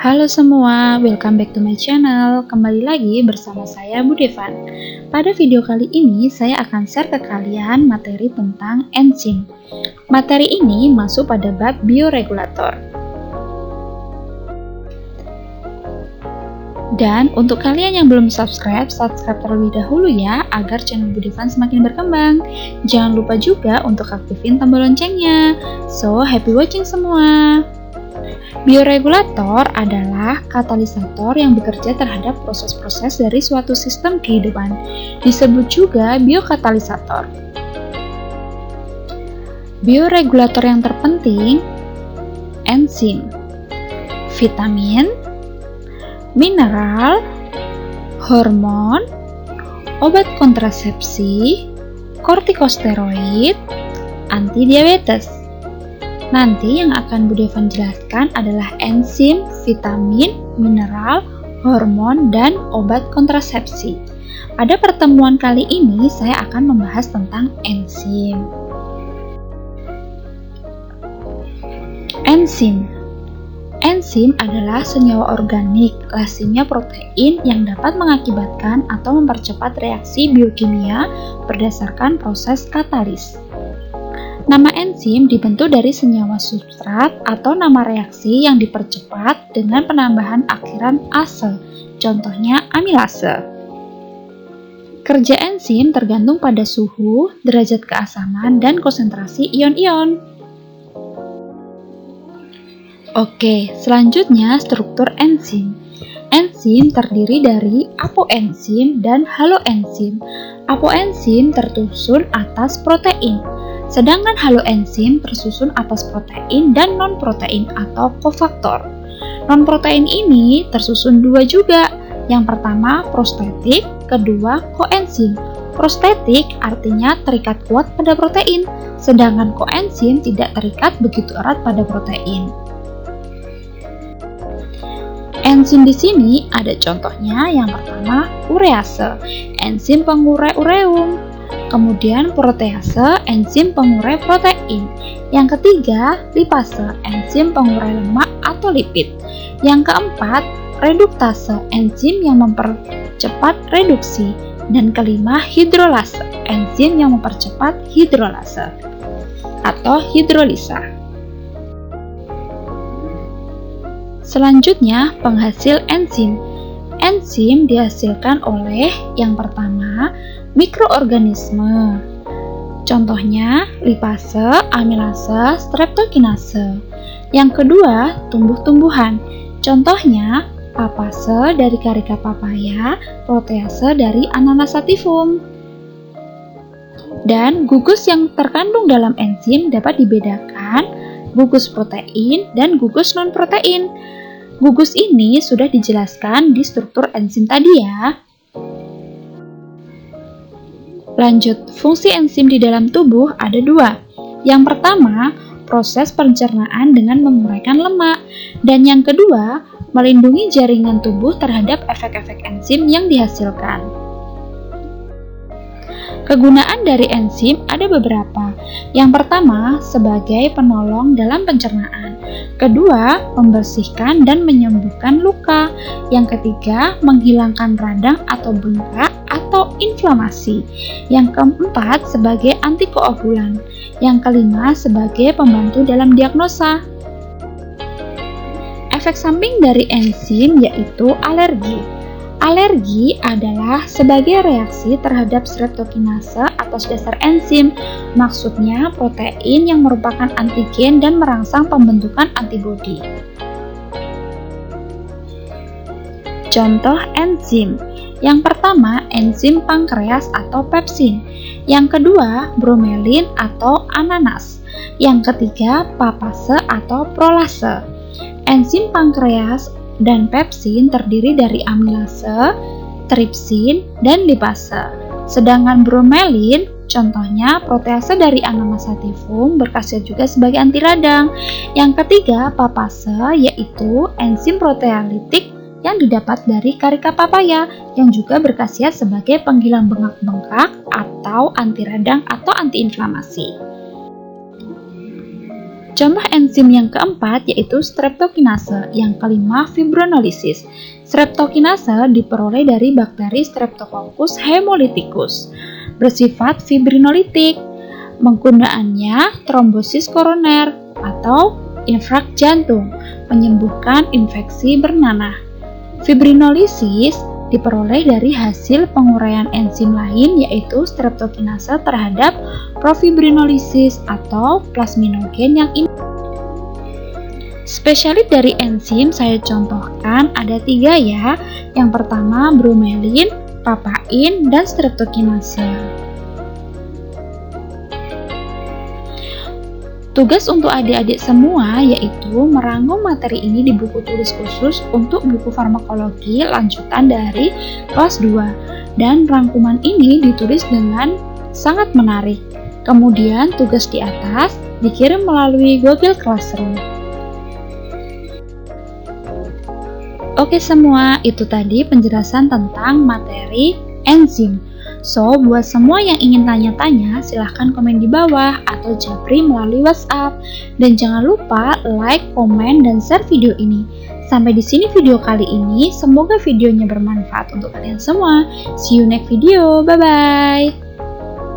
Halo semua, welcome back to my channel. Kembali lagi bersama saya Budevan. Pada video kali ini saya akan share ke kalian materi tentang enzim. Materi ini masuk pada bab bioregulator. Dan untuk kalian yang belum subscribe terlebih dahulu ya, agar channel Budevan semakin berkembang. Jangan lupa juga untuk aktifin tombol loncengnya. So, happy watching semua! Bioregulator adalah katalisator yang bekerja terhadap proses-proses dari suatu sistem kehidupan. Disebut juga biokatalisator. Bioregulator yang terpenting: enzim, vitamin, mineral, hormon, obat kontrasepsi, kortikosteroid, antidiabetes. Nanti yang akan Budevan jelaskan adalah enzim, vitamin, mineral, hormon, dan obat kontrasepsi. Pada pertemuan kali ini saya akan membahas tentang enzim. Enzim adalah senyawa organik, lazimnya protein yang dapat mengakibatkan atau mempercepat reaksi biokimia berdasarkan proses katalis. Nama enzim dibentuk dari senyawa substrat atau nama reaksi yang dipercepat dengan penambahan akhiran ase, contohnya amilase. Kerja enzim tergantung pada suhu, derajat keasaman, dan konsentrasi ion-ion. Oke, selanjutnya struktur enzim. Enzim terdiri dari apoenzim dan haloenzim. Apoenzim tersusun atas protein, sedangkan haloenzim tersusun atas protein dan non-protein atau kofaktor. Non-protein ini tersusun dua juga. Yang pertama prostetik, kedua koenzim. Prostetik artinya terikat kuat pada protein, sedangkan koenzim tidak terikat begitu erat pada protein. Enzim di sini ada contohnya. Yang pertama urease, enzim pengurai ureum. Kemudian protease, enzim pengurai protein. Yang ketiga, lipase, enzim pengurai lemak atau lipid. Yang keempat, reduktase, enzim yang mempercepat reduksi. Dan kelima, hidrolase, enzim yang mempercepat hidrolase atau hidrolisa. Selanjutnya, penghasil enzim. Enzim dihasilkan oleh yang pertama, mikroorganisme. Contohnya lipase, amilase, streptokinase. Yang kedua, tumbuh-tumbuhan. Contohnya papase dari karika papaya, protease dari ananas sativum. Dan gugus yang terkandung dalam enzim dapat dibedakan gugus protein dan gugus non-protein. Gugus ini sudah dijelaskan di struktur enzim tadi ya. Lanjut, fungsi enzim di dalam tubuh ada dua. Yang pertama, proses pencernaan dengan menguraikan lemak. Dan yang kedua, melindungi jaringan tubuh terhadap efek-efek enzim yang dihasilkan. Kegunaan dari enzim ada beberapa. Yang pertama, sebagai penolong dalam pencernaan. Kedua, membersihkan dan menyembuhkan luka. Yang ketiga, menghilangkan radang atau bengkak atau inflamasi. Yang keempat, sebagai antikoagulan. Yang kelima, sebagai pembantu dalam diagnosa. Efek samping dari enzim yaitu alergi. Alergi adalah sebagai reaksi terhadap streptokinase atas dasar enzim. Maksudnya protein yang merupakan antigen dan merangsang pembentukan antibodi. Contoh enzim. Yang pertama, enzim pankreas atau pepsin. Yang kedua, bromelin atau ananas. Yang ketiga, papase atau prolase. Enzim pankreas dan pepsin terdiri dari amilase, tripsin, dan lipase. Sedangkan bromelin, contohnya protease dari ananas sativum, berkhasiat juga sebagai anti radang. Yang ketiga, papase, yaitu enzim proteolitik yang didapat dari karika papaya, yang juga berkhasiat sebagai penghilang bengkak-bengkak atau anti radang atau antiinflamasi. Contoh enzim yang keempat yaitu streptokinase, yang kelima fibrinolisis. Streptokinase diperoleh dari bakteri Streptococcus hemolyticus, bersifat fibrinolitik. Penggunaannya trombosis koroner atau infrak jantung, menyembuhkan infeksi bernanah. Fibrinolisis diperoleh dari hasil penguraian enzim lain yaitu streptokinase terhadap profibrinolysis atau plasminogen yang ini. Spesialit dari enzim saya contohkan ada 3 ya. Yang pertama bromelin, papain, dan streptokinase. Tugas untuk adik-adik semua yaitu merangkum materi ini di buku tulis khusus untuk buku farmakologi lanjutan dari kelas 2. Dan rangkuman ini ditulis dengan sangat menarik. Kemudian tugas di atas dikirim melalui Google Classroom. Oke semua, itu tadi penjelasan tentang materi enzim. So, buat semua yang ingin tanya-tanya, silahkan komen di bawah atau japri melalui WhatsApp. Dan jangan lupa like, komen, dan share video ini. Sampai di sini video kali ini, semoga videonya bermanfaat untuk kalian semua. See you next video, bye-bye!